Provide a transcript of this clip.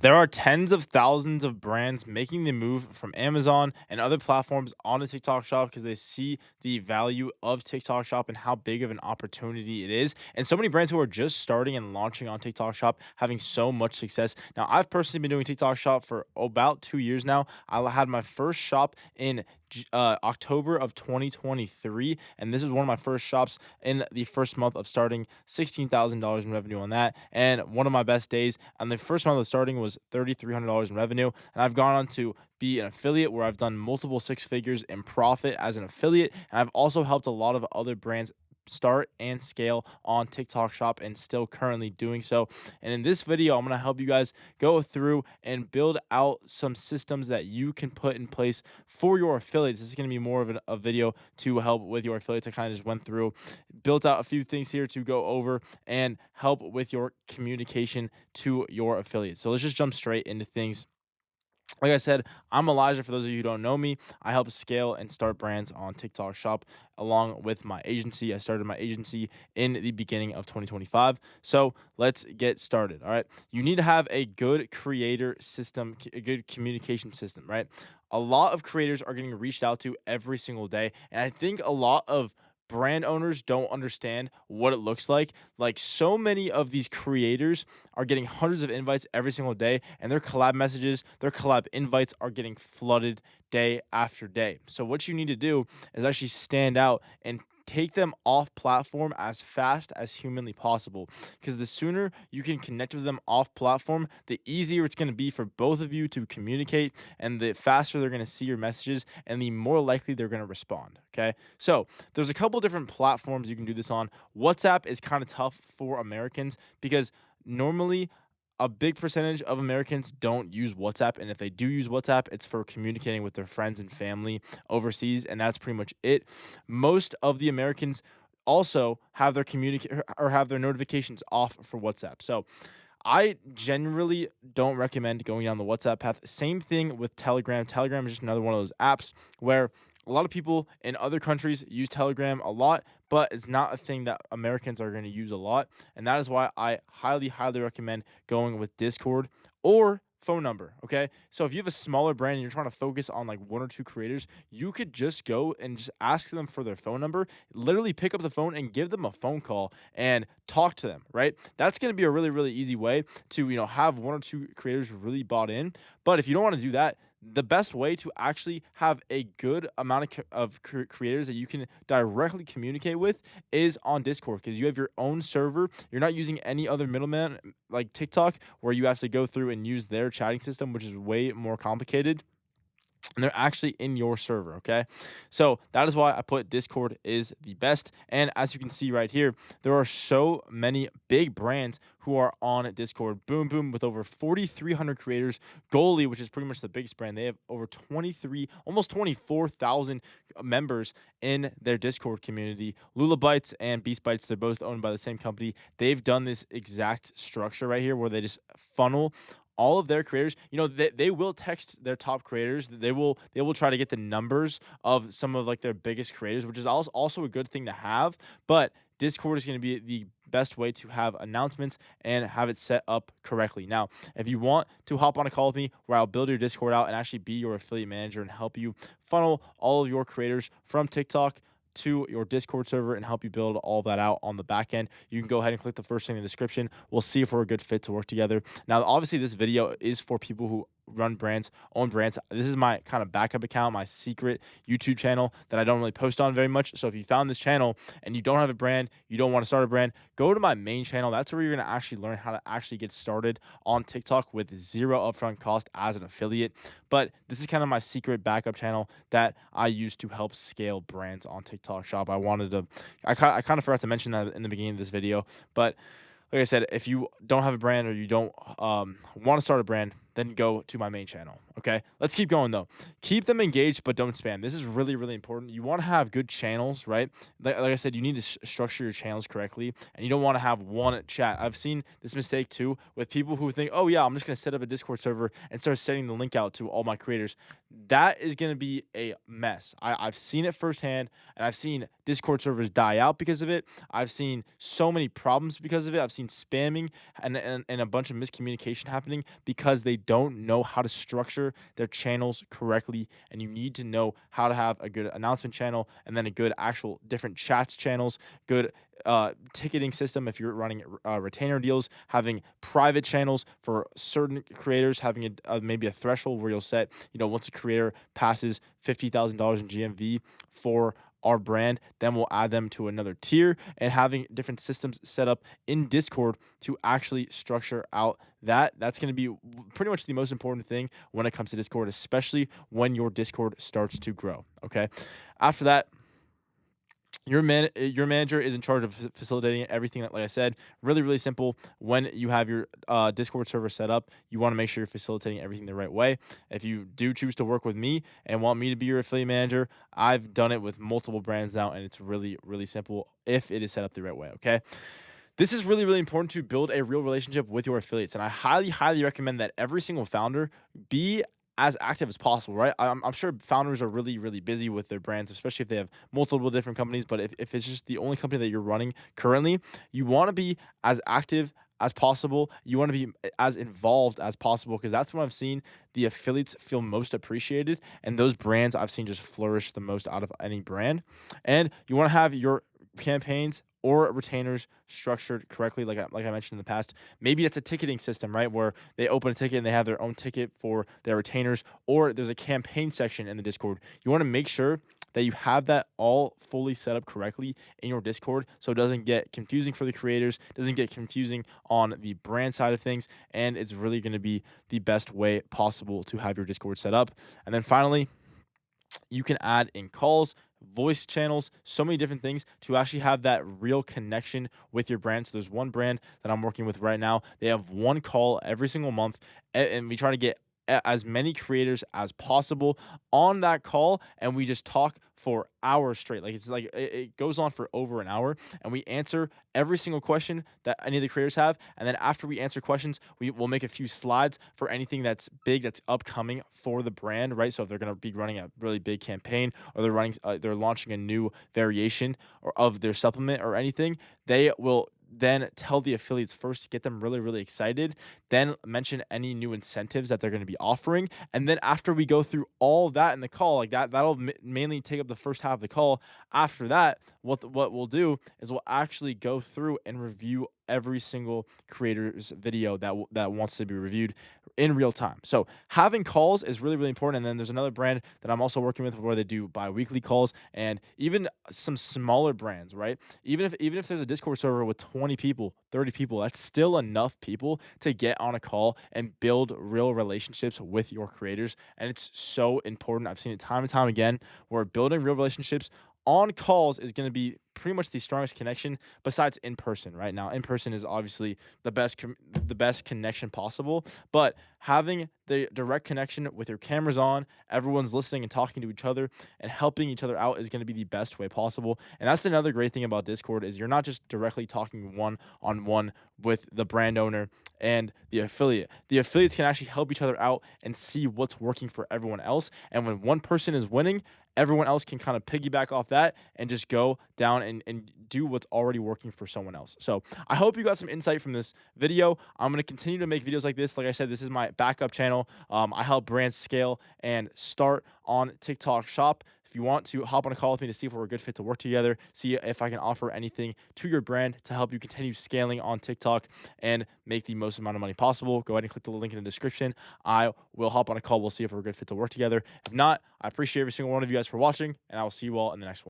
There are tens of thousands of brands making the move from Amazon and other platforms onto TikTok Shop because they see the value of TikTok Shop and how big of an opportunity it is. And so many brands who are just starting and launching on TikTok Shop having so much success. Now, I've personally been doing TikTok Shop for about 2 years now. I had my first shop in October of 2023, and this was one of my first shops in the first month of starting. $16,000 in revenue on that, and one of my best days on the first month of starting was $3,300 in revenue. And I've gone on to be an affiliate where I've done multiple six figures in profit as an affiliate, and I've also helped a lot of other brands start and scale on TikTok Shop and still currently doing so. And in this video, I'm going to help you guys go through and build out some systems that you can put in place for your affiliates. This is going to be more of a video to help with your affiliates. I kind of just went through, built out a few things here to go over and help with your communication to your affiliates. So let's just jump straight into things. Like I said, I'm Elijah. For those of you who don't know me, I help scale and start brands on TikTok Shop along with my agency. I started my agency in the beginning of 2025. So let's get started. All right. You need to have a good creator system, a good communication system, right? A lot of creators are getting reached out to every single day. And I think a lot of brand owners don't understand what it looks like. Like, so many of these creators are getting hundreds of invites every single day, and their collab messages, their collab invites are getting flooded day after day. So what you need to do is actually stand out and take them off platform as fast as humanly possible, because the sooner you can connect with them off platform, the easier it's going to be for both of you to communicate, and the faster they're going to see your messages, and the more likely they're going to respond. Okay, so there's a couple different platforms you can do this on. WhatsApp is kind of tough for Americans because normally a big percentage of Americans don't use WhatsApp. And if they do use WhatsApp, it's for communicating with their friends and family overseas. And that's pretty much it. Most of the Americans also have their have their notifications off for WhatsApp. So I generally don't recommend going down the WhatsApp path. Same thing with Telegram. Telegram is just another one of those apps where a lot of people in other countries use Telegram a lot, but it's not a thing that Americans are going to use a lot. And that is why I highly, highly recommend going with Discord or phone number. Okay. So if you have a smaller brand and you're trying to focus on like one or two creators, you could just go and just ask them for their phone number, literally pick up the phone and give them a phone call and talk to them, right? That's going to be a really, really easy way to, have one or two creators really bought in. But if you don't want to do that, the best way to actually have a good amount of creators that you can directly communicate with is on Discord, because you have your own server. You're not using any other middleman like TikTok, where you have to go through and use their chatting system, which is way more complicated, and they're actually in your server. Okay, so that is why I put Discord is the best. And as you can see right here, there are so many big brands who are on Discord. Boom Boom with over 4,300 creators. Goalie, which is pretty much the biggest brand, they have over 23, almost 24,000 members in their Discord community. Lula Bytes and Beast Bytes, they're both owned by the same company. They've done this exact structure right here where they just funnel all of their creators. They will text their top creators. They will try to get the numbers of some of like their biggest creators, which is also a good thing to have. But Discord is going to be the best way to have announcements and have it set up correctly. Now, if you want to hop on a call with me where I'll build your Discord out and actually be your affiliate manager and help you funnel all of your creators from TikTok to your Discord server and help you build all that out on the back end, you can go ahead and click the first thing in the description. We'll see if we're a good fit to work together. Now, obviously, this video is for people who run brands, own brands. This is my kind of backup account, my secret YouTube channel that I don't really post on very much. So if you found this channel and you don't have a brand, you don't want to start a brand, go to my main channel. That's where you're going to actually learn how to actually get started on TikTok with zero upfront cost as an affiliate. But this is kind of my secret backup channel that I use to help scale brands on TikTok Shop. I kind of forgot to mention that in the beginning of this video, but like I said, if you don't have a brand or you don't want to start a brand, then go to my main channel. Okay, let's keep going though. Keep them engaged, but don't spam. This is really, really important. You want to have good channels, right? Like I said, you need to structure your channels correctly, and you don't want to have one chat. I've seen this mistake too with people who think, oh, yeah, I'm just going to set up a Discord server and start sending the link out to all my creators. That is going to be a mess. I've seen it firsthand, and I've seen Discord servers die out because of it. I've seen so many problems because of it. I've seen spamming and a bunch of miscommunication happening because they don't know how to structure their channels correctly. And you need to know how to have a good announcement channel and then a good actual different chats channels, good ticketing system if you're running retainer deals, having private channels for certain creators, having maybe a threshold where you'll set, once a creator passes $50,000 in GMV for our brand, then we'll add them to another tier, and having different systems set up in Discord to actually structure out that's going to be pretty much the most important thing when it comes to Discord, especially when your Discord starts to grow. Okay. After that, your manager is in charge of facilitating everything. That, like I said, really, really simple. When you have your Discord server set up, you want to make sure you're facilitating everything the right way. If you do choose to work with me and want me to be your affiliate manager, I've done it with multiple brands now, and it's really, really simple if it is set up the right way. Okay. This is really, really important to build a real relationship with your affiliates. And I highly, highly recommend that every single founder be as active as possible, right? I'm sure founders are really, really busy with their brands, especially if they have multiple different companies. But if it's just the only company that you're running currently, you want to be as active as possible. You want to be as involved as possible, because that's when I've seen the affiliates feel most appreciated. And those brands I've seen just flourish the most out of any brand. And you want to have your campaigns or retainers structured correctly, like I mentioned in the past. Maybe it's a ticketing system, right, where they open a ticket and they have their own ticket for their retainers, or there's a campaign section in the Discord. You want to make sure that you have that all fully set up correctly in your Discord, so it doesn't get confusing for the creators, doesn't get confusing on the brand side of things, and it's really going to be the best way possible to have your Discord set up. And then finally, you can add in calls, voice channels, so many different things to actually have that real connection with your brand. So there's one brand that I'm working with right now. They have one call every single month, and we try to get as many creators as possible on that call, and we just talk for hours straight. Like, it's like it goes on for over an hour, and we answer every single question that any of the creators have. And then after we answer questions, we will make a few slides for anything that's big, that's upcoming for the brand, right? So if they're going to be running a really big campaign, or they're launching a new variation or of their supplement or anything, they will then tell the affiliates first to get them really, really excited, then mention any new incentives that they're going to be offering. And then after we go through all that in the call, like that'll mainly take up the first half of the call. After that, what we'll do is we'll actually go through and review every single creator's video that wants to be reviewed in real time. So having calls is really, really important. And then there's another brand that I'm also working with where they do bi-weekly calls, and even some smaller brands, right? Even if there's a Discord server with 20 people, 30 people, that's still enough people to get on a call and build real relationships with your creators. And it's so important. I've seen it time and time again, where building real relationships on calls is going to be pretty much the strongest connection besides in person. Right now, in person is obviously the best connection possible, but having the direct connection with your cameras on, everyone's listening and talking to each other and helping each other out is going to be the best way possible. And that's another great thing about Discord, is you're not just directly talking one on one with the brand owner and the affiliate. The affiliates can actually help each other out and see what's working for everyone else. And when one person is winning, everyone else can kind of piggyback off that and just go down and do what's already working for someone else. So I hope you got some insight from this video. I'm going to continue to make videos like this. Like I said, this is my backup channel. I help brands scale and start on TikTok Shop. If you want to hop on a call with me to see if we're a good fit to work together, see if I can offer anything to your brand to help you continue scaling on TikTok and make the most amount of money possible, go ahead and click the link in the description. I will hop on a call. We'll see if we're a good fit to work together. If not, I appreciate every single one of you guys for watching, and I will see you all in the next one.